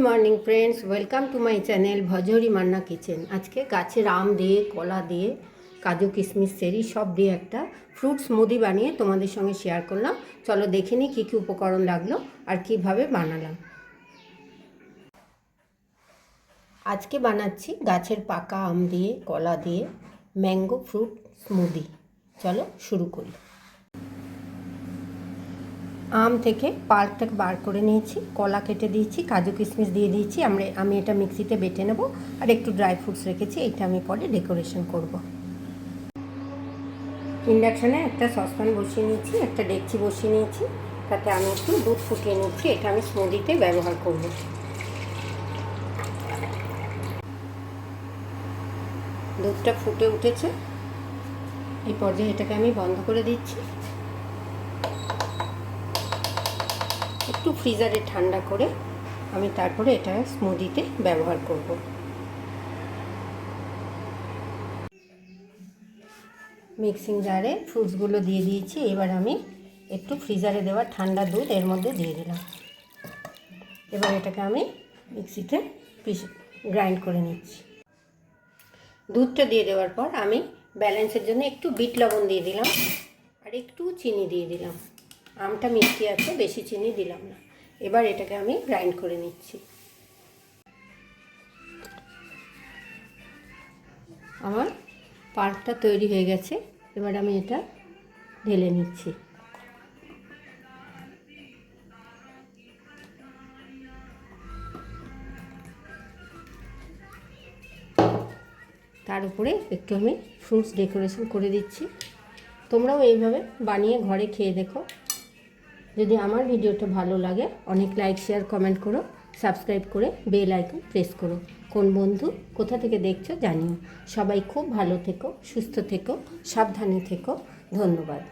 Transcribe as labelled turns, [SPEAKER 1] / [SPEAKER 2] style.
[SPEAKER 1] Morning friends, welcome to my channel Bhajahari Manna kitchen. আজকে গাছের আম দিয়ে, কলা দিয়ে, কাজু কিশমিশ চেরি সব দিয়ে একটা ফ্রুট স্মুদি বানিয়ে তোমাদের সঙ্গে শেয়ার করলাম। চলো দেখে নিই কী কী উপকরণ লাগলো আর কিভাবে বানালাম। আজকে বানাচ্ছি গাছের পাকা আম দিয়ে, কলা দিয়ে ম্যাঙ্গো ফ্রুট স্মুদি। চলো শুরু করি। আম থেকে পাল্পটা বার করে নিয়েছি, কলা কেটে দিয়েছি, কাজু কিশমিশ দিয়ে দিয়েছি। আমি এটা মিক্সিতে বেটে নেব। আর একটু ড্রাই ফ্রুটস রেখেছি, এটা আমি পরে ডেকোরেশন করব। ইন্ডাকশানে একটা সসপ্যান বসিয়ে নিয়েছি, একটা ডেকচি বসিয়ে নিয়েছি, তাতে আমি একটু দুধ ফুটিয়ে নিচ্ছি। এটা আমি স্মুদিতে ব্যবহার করব। দুধটা ফুটে উঠেছে, এই পর্যায়ে এটাকে আমি বন্ধ করে দিচ্ছি। একটু ফ্রিজারে ঠান্ডা করে আমি তারপরে এটা স্মুদিতে ব্যবহার করব। মিক্সিং জারে ফ্রুটসগুলো দিয়ে দিয়েছি। এবার আমি একটু ফ্রিজারে দেওয়া ঠান্ডা দুধ এর মধ্যে দিয়ে দিলাম। এবার এটাকে আমি মিক্সিতে গ্রাইন্ড করে নিচ্ছি। দুধটা দিয়ে দেওয়ার পর আমি ব্যালেন্সের জন্য একটু বিট লবণ দিয়ে দিলাম আর একটু চিনি দিয়ে দিলাম। আমটা মিষ্টি আছে, বেশি চিনি দিলাম না। এবার এটাকে আমি গ্রাইন্ড করে নিচ্ছি। আমার পাল্পটা তৈরি হয়ে গেছে। এবার আমি এটা ঢেলে নিচ্ছি। তার উপরে একটু আমি ফ্রুটস ডেকোরেশন করে দিচ্ছি। তোমরাও এইভাবে বানিয়ে ঘরে খেয়ে দেখো। যদি আমার ভিডিওটা ভালো লাগে অনেক লাইক, শেয়ার, কমেন্ট করো। সাবস্ক্রাইব করে বেল আইকন প্রেস করো। কোন বন্ধু কোথা থেকে দেখছো জানিও। সবাই খুব ভালো থেকো, সুস্থ থেকো, সাবধানে থেকো। ধন্যবাদ।